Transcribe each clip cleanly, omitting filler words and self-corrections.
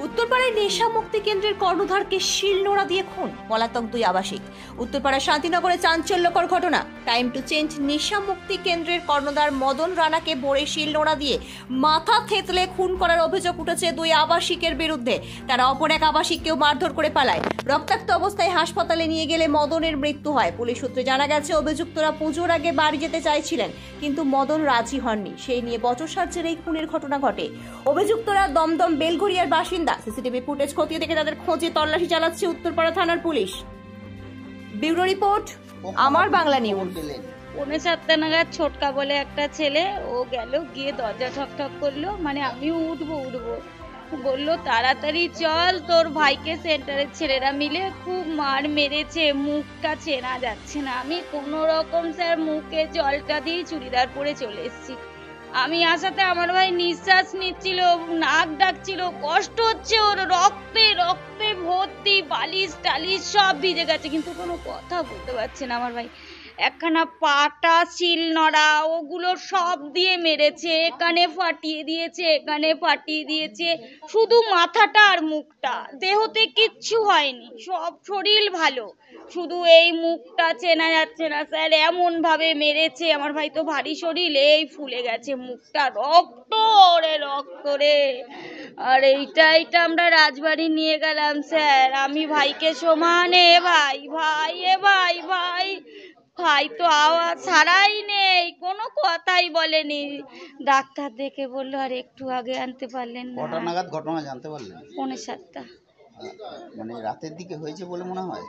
উত্তরপাড়ায় নেশা মুক্তি কেন্দ্রের কর্ণধারকে শিলনোড়া দিয়ে খুন, পলাতক 2 আবাসিক। উত্তরপাড়া শান্তিনগরে চাঞ্চল্যকর ঘটনা। টাইম টু চেঞ্জ নেশা মুক্তি কেন্দ্রের কর্ণধার মদন রানাকে ভোরে শিলনোড়া দিয়ে মাথা থেতলে খুন করার অভিযোগ উঠেছে 2 আবাসিকের বিরুদ্ধে। তারা অপর এক আবাসিককেও মারধর করে পালায়। রক্তাক্ত অবস্থায় হাসপাতালে নিয়ে গেলে মদনের মৃত্যু হয়। পুলিশ সূত্রে জানা গেছে, অভিযুক্তরা পুজোর আগে বাড়ি যেতে চাইছিলেন, কিন্তু মদন রাজি হননি। সেই নিয়ে বচসার জেরেই খুনের ঘটনা ঘটে। অভিযুক্তরা দমদম বেলঘরিয়ার বাসিন্দা। সিসিটিভি ফুটেজ খতিয়ে দেখে তাদের খোঁজে তল্লাশি চালাচ্ছে উত্তরপাড়া থানার পুলিশ। ব্যুরো রিপোর্ট, আমার বাংলা নিউজ। 7:45 নাগাদ ছোটকা বলে একটা ছেলে, ও গেল, গিয়ে দরজা ঠকঠক করলো, মানে আমিও উঠবো বললো তাড়াতাড়ি চল, তোর ভাইকে সেন্টারের ছেলেরা মিলে খুব মার মেরেছে, মুখটা চেনা যাচ্ছে না। আমি কোনো রকম স্যার মুখে জলটা দিয়ে চুড়িদার পরে চলে এসেছি। আমি আসাতে আমার ভাই নিঃশ্বাস নিচ্ছিল, নাক ডাকছিল, কষ্ট হচ্ছে ওর, রক্তে ভর্তি, বালিশ টালিশ সব ভিজে গেছে, কিন্তু কোনো কথা বলতে পারছে না আমার ভাই। একখানা পাটা, শিলনোড়া, ওগুলো সব দিয়ে মেরেছে, এখানে ফাটিয়ে দিয়েছে, শুধু মাথাটা আর মুখটা, দেহতে কিচ্ছু হয়নি, সব শরীর ভালো, শুধু এই মুখটা চেনা যাচ্ছে না স্যার, এমন ভাবে মেরেছে। আমার ভাই তো ভারী শরীর, এই ফুলে গেছে মুখটা, রক্ত রে। আর এইটা আমরা রাজবাড়ি নিয়ে গেলাম স্যার। আমি ভাইকে সমানে ভাই তো আওয়াজ ছাড়াই নেই, কোনো কথাই বলেনি। ডাক্তার দেখে বললো আর একটু আগে আনতে পারলেন না। কটা নাগাদ ঘটনা জানতে পারলেন? 7:45। মানে রাতের দিকে হয়েছে বলে মনে হয়?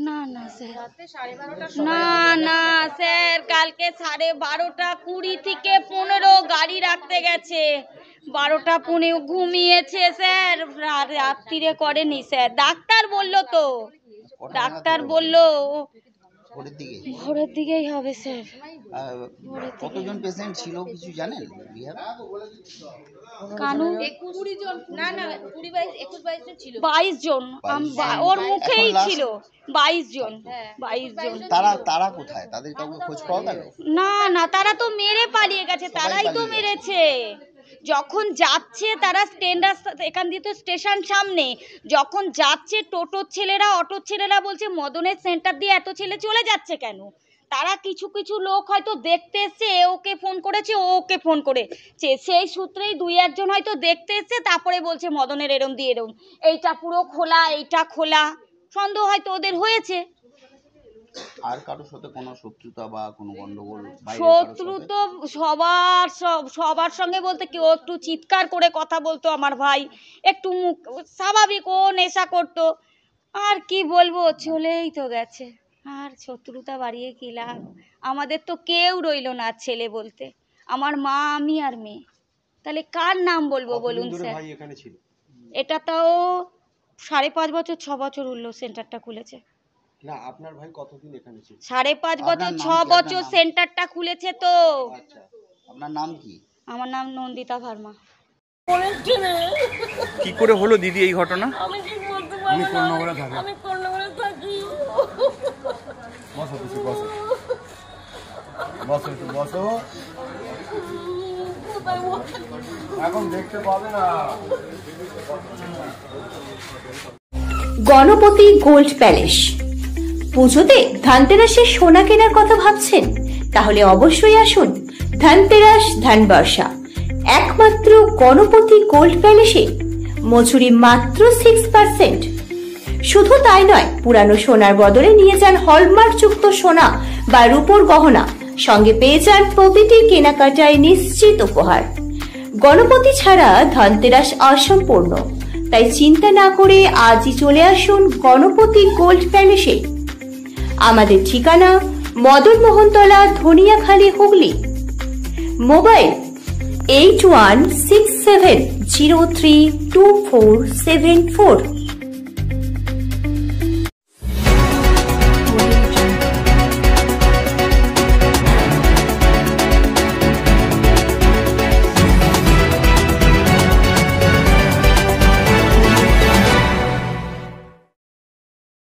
না স্যার, না স্যার, কালকে 12:20 থেকে 15 গাড়ি রাখতে গেছে, 12:15 ঘুমিয়েছে স্যার, রাত্রিরে করেনি স্যার। ডাক্তার বললো ভোরের দিকেই হবে স্যার। কতজন পেশেন্ট ছিল কিছু জানেন? কানু 22 জন, ওর মুখেই ছিল 22 জন। তারা কোথায়? তাদের কাউকে খোঁজ পাওয়া গেল? না, তারা তো মেরে পালিয়ে গেছে, তারাই তো মেরেছে। যখন যাচ্ছে তারা এখান দিয়ে তো স্টেশন সামনে, যখন যাচ্ছে টোটোর ছেলেরা, অটোর ছেলেরা বলছে মদনের সেন্টার দিয়ে এত ছেলে চলে যাচ্ছে কেন? তারা কিছু লোক হয়তো দেখতে এসছে, ওকে ফোন করেছে, ওকে ফোন করেছে, সেই সূত্রেই 2-1 জন হয়তো দেখতে এসছে, তারপরে বলছে মদনের এরম দিয়ে এরম, এইটা পুরো খোলা, এইটা খোলা, সন্দেহ হয়তো ওদের হয়েছে। আর কারোর সাথে কোনো শত্রুতা বা কোনো গন্ডগোল? শত্রু তো সবার সঙ্গে বলতে কি, ও একটু চিৎকার করে কথা বলতো আমার ভাই, একটু মুখ স্বাভাবিক, ও নেশা করতো, আর কি বলবো, চলেই তো গেছে, আর শত্রুতা বাড়িয়ে কি লাভ? আমাদের তো কেউ রইল না ছেলে বলতে, আমার মা, আমি আর মেয়ে, তাহলে কার নাম বলবো বলুন স্যার? এটা তাও 5.5 বছর 6 বছর হলো সেন্টারটা খুলেছে। না, আপনার ভাই কতদিন এখানে ছিল? 5.5 বছর 6 বছর সেন্টারটা খুলেছে তো। আচ্ছা, আপনার নাম কি? আমার নাম নন্দিতা ভার্মা। কি করে হলো দিদি এই ঘটনা? আমি ঠিক বলতে পারবো না, আমি কর্ণগরে থাকি। বসো, এখন দেখতে পাবে না। Ganapati gold palace. পুজোতে ধানতেরাসের সোনা কেনার কথা ভাবছেন? তাহলে অবশ্যই আসুন ধানতেরাস ধানবর্ষা। একমাত্র গণপতি গোল্ড প্যালেসে মজুরি মাত্র 6%। শুধু তাই নয়, পুরানো সোনার বদলে নিয়ে যান হলমার্কযুক্ত সোনা বা রূপোর গহনা, সঙ্গে পেয়ে যান প্রতিটি কেনাকাটায় নিশ্চিত উপহার। গণপতি ছাড়া ধনতেরাস অসম্পূর্ণ, তাই চিন্তা না করে আজই চলে আসুন গণপতি গোল্ড প্যালেসে। আমাদের ঠিকানা মদন মোহনতলা, ধনিয়াখালী, হুগলি। মোবাইল 8167032474।